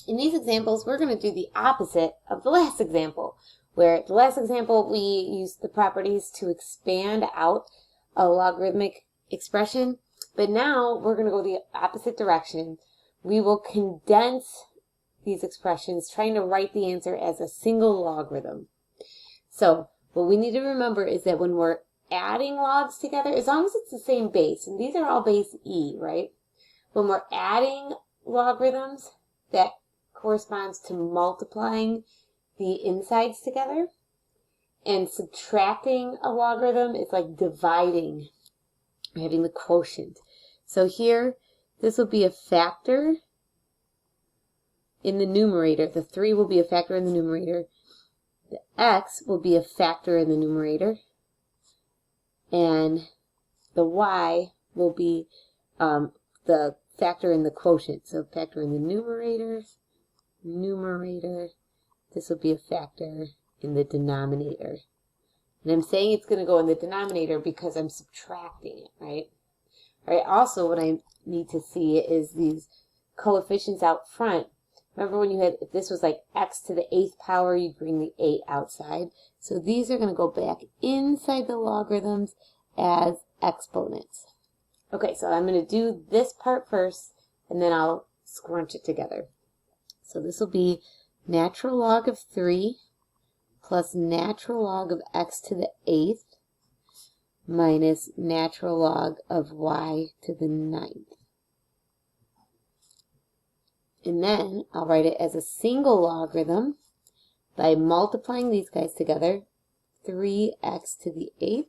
In these examples, we're going to do the opposite of the last example, where the last example we used the properties to expand out a logarithmic expression, but now we're going to go the opposite direction. We will condense these expressions, trying to write the answer as a single logarithm. So what we need to remember is that when we're adding logs together, as long as it's the same base, and these are all base e, right? When we're adding logarithms, that corresponds to multiplying the insides together, and subtracting a logarithm is like dividing, or having the quotient. So here, this will be a factor in the numerator. The 3 will be a factor in the numerator. The x will be a factor in the numerator. And the y will be the factor in the quotient. So factor in the numerator. This will be a factor in the denominator. And I'm saying it's going to go in the denominator because I'm subtracting it, right? All right, also what I need to see is these coefficients out front. Remember when you had, if this was like x to the 8th power, you bring the 8 outside. So these are going to go back inside the logarithms as exponents. Okay, so I'm going to do this part first, and then I'll scrunch it together. So this will be natural log of 3 plus natural log of x to the 8th minus natural log of y to the 9th. And then I'll write it as a single logarithm by multiplying these guys together. 3x to the 8th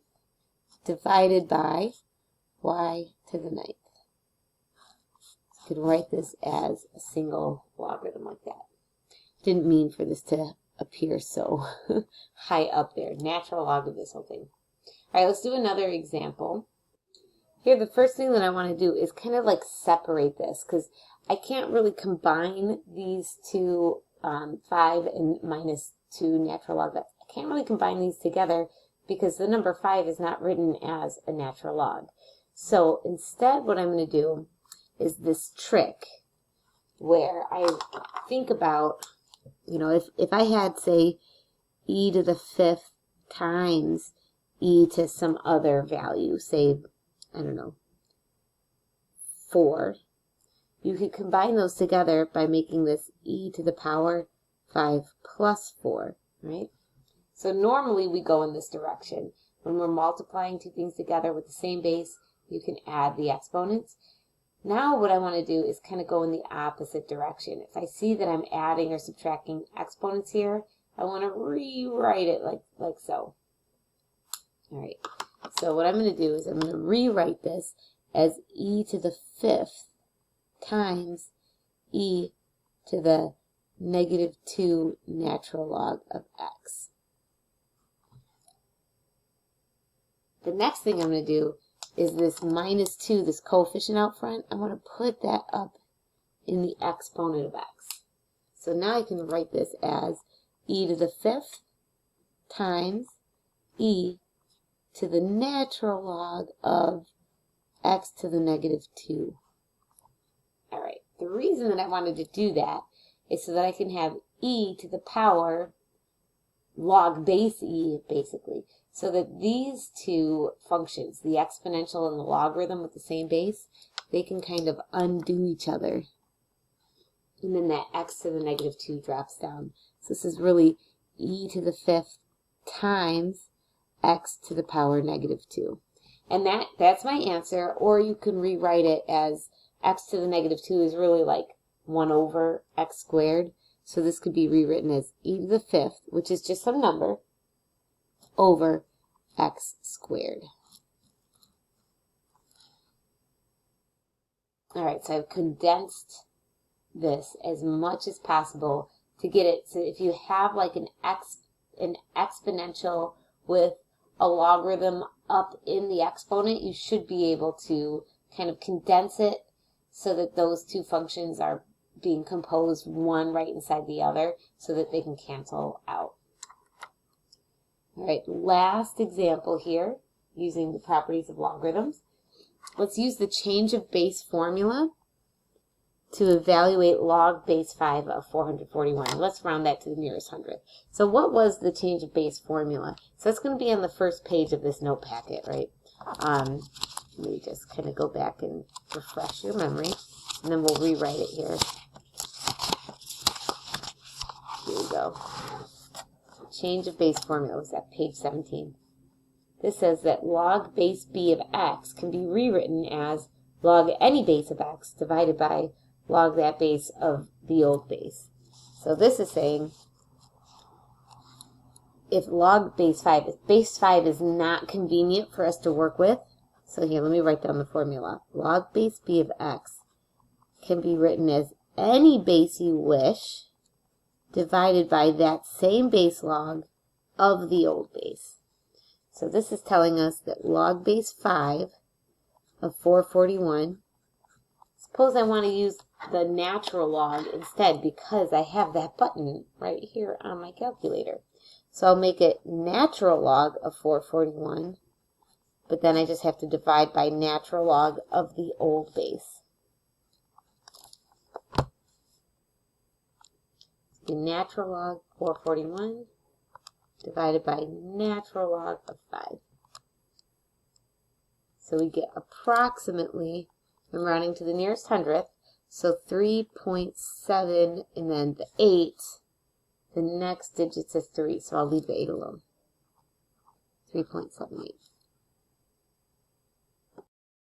divided by y to the 9th. You could write this as a single logarithm like that. Didn't mean for this to appear so high up there. Natural log of this whole thing. All right, let's do another example. Here, the first thing that I want to do is kind of like separate this, because I can't really combine these two, 5 and minus 2 natural log. I can't really combine these together because the number 5 is not written as a natural log. So instead, what I'm going to do is this trick where I think about, you know, if I had, say, e to the 5th times e to some other value, say, I don't know, 4, you could combine those together by making this e to the power 5 plus 4, right? So normally we go in this direction. When we're multiplying two things together with the same base, you can add the exponents. Now what I want to do is kind of go in the opposite direction. If I see that I'm adding or subtracting exponents here, I want to rewrite it like so. All right, so what I'm going to do is I'm going to rewrite this as e to the 5th times e to the negative 2 natural log of x. The next thing I'm going to do is this minus 2, this coefficient out front, I'm going to put that up in the exponent of x. So now I can write this as e to the 5th times e to the natural log of x to the negative 2. All right, the reason that I wanted to do that is so that I can have e to the power log base e, basically, so that these two functions, the exponential and the logarithm with the same base, they can kind of undo each other. And then that x to the negative 2 drops down. So this is really e to the 5th times x to the power negative 2. And that's my answer, or you can rewrite it as x to the negative 2 is really like 1 over x squared. So this could be rewritten as e to the 5th, which is just some number, over x squared. All right, so I've condensed this as much as possible to get it. So if you have like an exponential with a logarithm up in the exponent, you should be able to kind of condense it so that those two functions are being composed one right inside the other so that they can cancel out. All right, last example here using the properties of logarithms. Let's use the change of base formula to evaluate log base 5 of 441. Let's round that to the nearest hundredth. So what was the change of base formula? So that's going to be on the first page of this note packet, right? Let me just kind of go back and refresh your memory, and then we'll rewrite it here. Here we go. Change of base formula was at page 17. This says that log base b of x can be rewritten as log any base of x divided by log that base of the old base. So this is saying if log base 5, if base 5 is not convenient for us to work with, so here, let me write down the formula. Log base b of x can be written as any base you wish divided by that same base log of the old base. So this is telling us that log base 5 of 441, suppose I want to use the natural log instead because I have that button right here on my calculator. So I'll make it natural log of 441, but then I just have to divide by natural log of the old base. The natural log 441 divided by natural log of 5. So we get approximately, I'm rounding to the nearest hundredth, so 3.7 and then the 8. The next digit is 3, so I'll leave the 8 alone. 3.78.